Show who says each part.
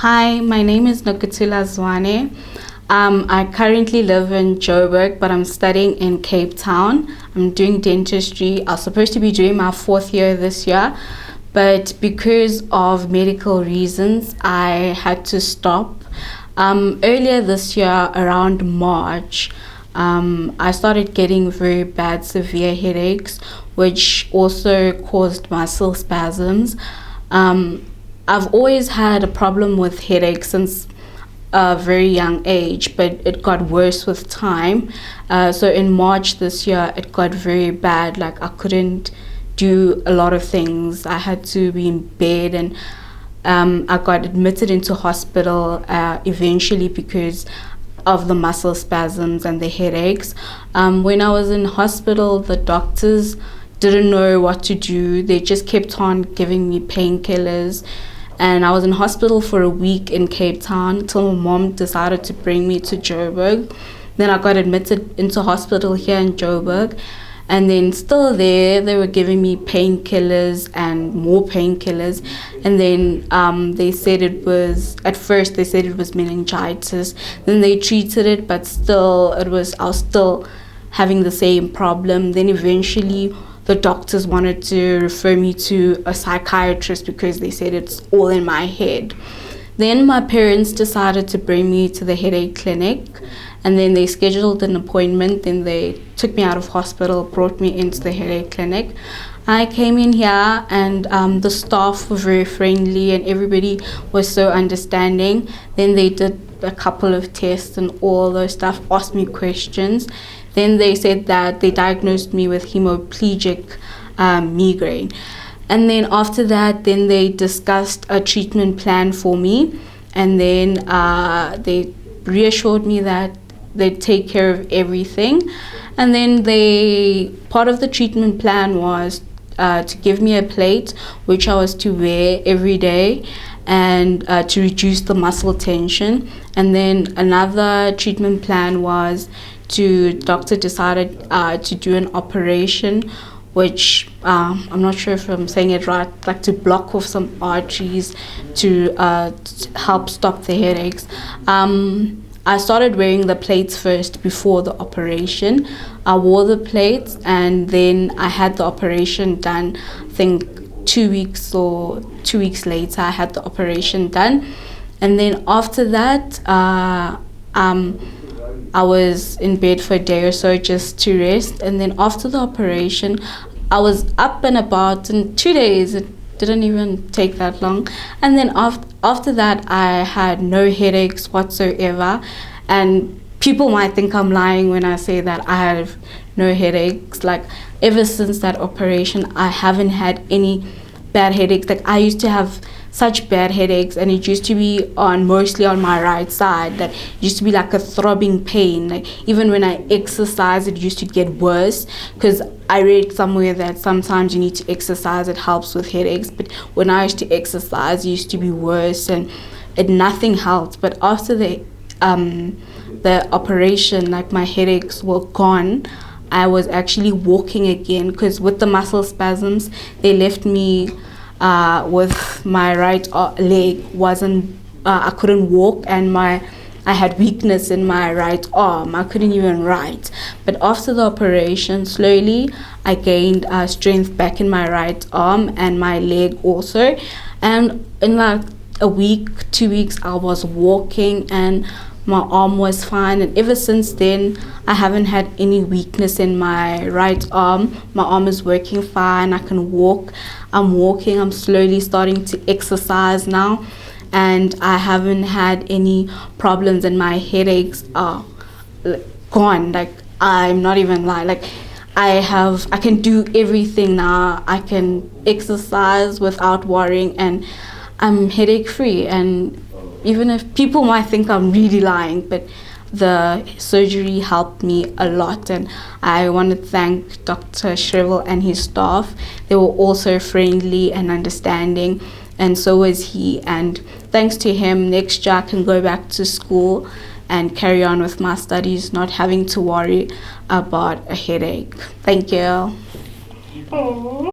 Speaker 1: Hi, my name is Nokutula Zwane. I currently live in Joburg, but I'm studying in Cape Town. I'm doing dentistry. I was supposed to be doing my 4th year this year, but because of medical reasons, I had to stop. Earlier this year, around March, I started getting very bad, severe headaches, which also caused muscle spasms. I've always had a problem with headaches since a very young age, but it got worse with time. So in March this year, it got very bad. Like, I couldn't do a lot of things. I had to be in bed, and I got admitted into hospital eventually because of the muscle spasms and the headaches. When I was in hospital, the doctors didn't know what to do. They just kept on giving me painkillers. And I was in hospital for a week in Cape Town till my mom decided to bring me to Joburg. Then I got admitted into hospital here in Joburg. And then still there, they were giving me painkillers and more painkillers. And then they said at first they said it was meningitis. Then they treated it, but still I was still having the same problem. Then eventually the doctors wanted to refer me to a psychiatrist because they said it's all in my head. Then my parents decided to bring me to the headache clinic, and then they scheduled an appointment. Then they took me out of hospital, brought me into the headache clinic. I came in here, and the staff were very friendly and everybody was so understanding. Then they did a couple of tests and all those stuff, asked me questions. Then they said that they diagnosed me with hemiplegic migraine. And then after that, then they discussed a treatment plan for me. And then they reassured me that they'd take care of everything. And then part of the treatment plan was to give me a plate, which I was to wear every day, and to reduce the muscle tension. And then another treatment plan was doctor decided to do an operation, which I'm not sure if I'm saying it right, like to block off some arteries to help stop the headaches. I started wearing the plates first before the operation. I wore the plates, and then I had the operation done. I think 2 weeks later, I had the operation done. And then after that, I was in bed for a day or so just to rest. And then after the operation, I was up and about in 2 days. It didn't even take that long. And then after that, I had no headaches whatsoever. And people might think I'm lying when I say that I have no headaches. Like, ever since that operation, I haven't had any bad headaches. Like, I used to have such bad headaches, and it used to be mostly on my right side. That used to be like a throbbing pain. Like, even when I exercise, it used to get worse, because I read somewhere that sometimes you need to exercise, it helps with headaches. But when I used to exercise, it used to be worse, and nothing helped. But after the operation, like, my headaches were gone. I was actually walking again, because with the muscle spasms, they left me with my right leg I couldn't walk, and I had weakness in my right arm. I couldn't even write. But after the operation, slowly I gained strength back in my right arm and my leg also. And in like a week, 2 weeks, I was walking and my arm was fine. And ever since then, I haven't had any weakness in my right arm. My arm is working fine. I can walk. I'm walking. I'm slowly starting to exercise now. And I haven't had any problems, and my headaches are gone. Like, I'm not even lying. Like, I can do everything now. I can exercise without worrying, and I'm headache free. And even if people might think I'm really lying, but the surgery helped me a lot, and I want to thank Dr. Shevel and his staff. They were also friendly and understanding, and so was he. And thanks to him, next year I can go back to school and carry on with my studies, not having to worry about a headache. Thank you. Aww.